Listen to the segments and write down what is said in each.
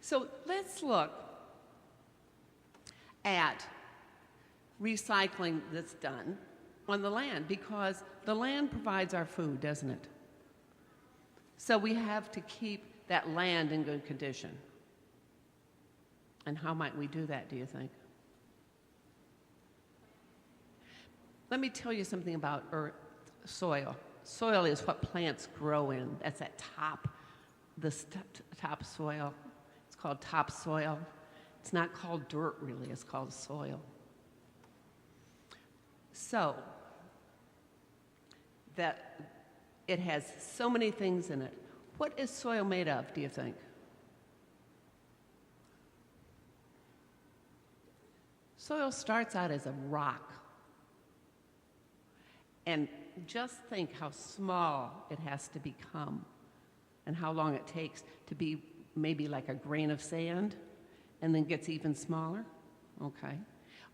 So let's look at recycling that's done on the land, because the land provides our food, doesn't it? So we have to keep that land in good condition. And how might we do that, do you think? Let me tell you something about soil. Soil is what plants grow in. That's that top soil. It's called topsoil. It's not called dirt, really. It's called soil. So, that it has so many things in it. What is soil made of, do you think? Soil starts out as a rock. And just think how small it has to become and how long it takes to be maybe like a grain of sand and then gets even smaller. Okay.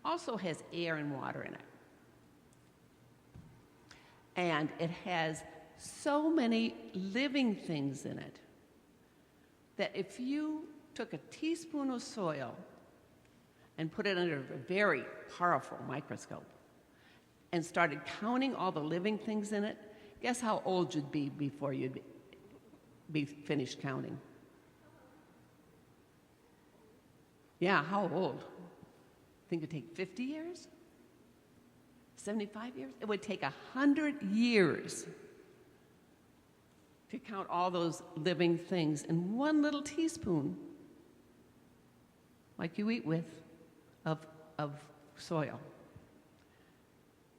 Also has air and water in it. And it has so many living things in it that if you took a teaspoon of soil and put it under a very powerful microscope and started counting all the living things in it, guess how old you'd be before you'd be finished counting? Yeah, how old? Think it'd take 50 years? 75 years? It would take 100 years to count all those living things in one little teaspoon, like you eat with, of soil.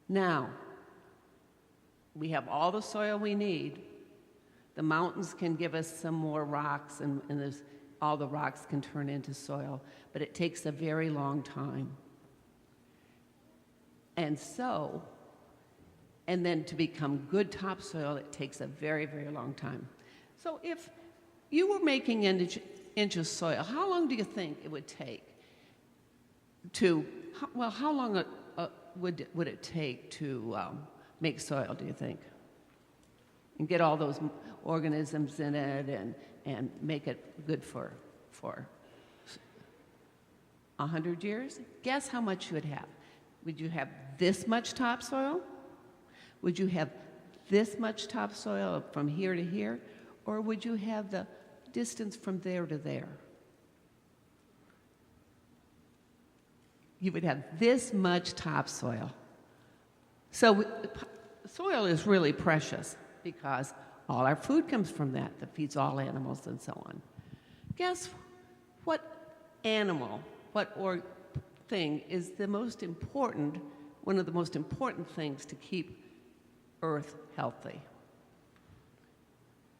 Now, we have all the soil we need. The mountains can give us some more rocks, and all the rocks can turn into soil, but it takes a very long time. And then to become good topsoil, it takes a very, very long time. So if you were making inch of soil, how long do you think it would take how long would it take to make soil, do you think? And get all those organisms in it and make it good for 100 years? Guess how much you would have. Would you have this much topsoil? Would you have this much topsoil from here to here? Or would you have the distance from there to there? You would have this much topsoil. So soil is really precious because all our food comes from that feeds all animals and so on. Guess what animal, thing is the most important, one of the most important things to keep Earth healthy?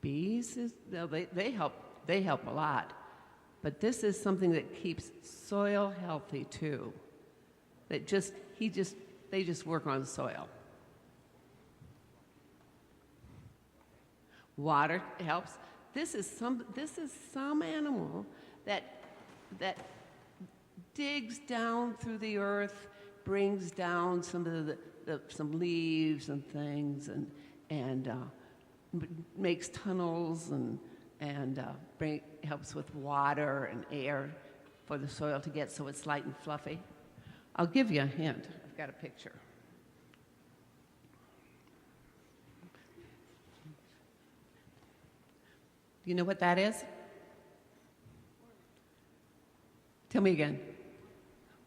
Bees, they help a lot, but this is something that keeps soil healthy too. They just work on soil. Water helps. This is some animal that digs down through the earth, brings down some of some leaves and things, and makes tunnels and helps with water and air for the soil to get so it's light and fluffy. I'll give you a hint. I've got a picture. Do you know what that is? Tell me again.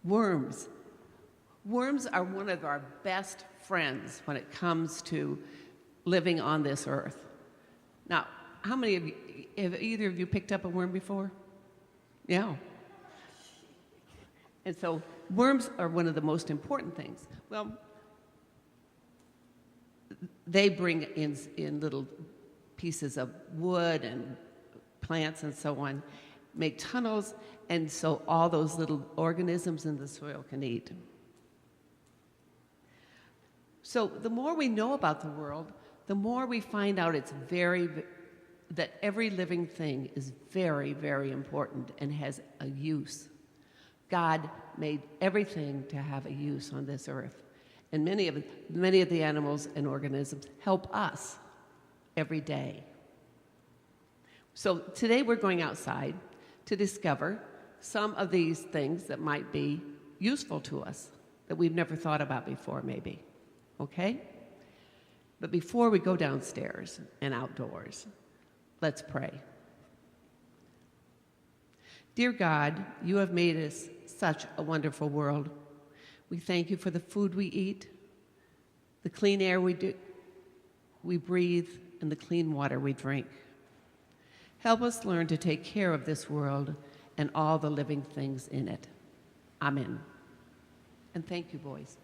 Worms. Worms are one of our best friends when it comes to living on this earth. Now, how many of you, have either of you picked up a worm before? Yeah. And so worms are one of the most important things. Well, they bring in little pieces of wood and plants and so on, make tunnels, and so all those little organisms in the soil can eat. So the more we know about the world, the more we find out that every living thing is very, very important and has a use. God made everything to have a use on this earth. And many of the animals and organisms help us every day. So today we're going outside to discover some of these things that might be useful to us that we've never thought about before, maybe. Okay? But before we go downstairs and outdoors, let's pray. Dear God, you have made us such a wonderful world. We thank you for the food we eat, the clean air we breathe, and the clean water we drink. Help us learn to take care of this world and all the living things in it. Amen. And thank you, boys.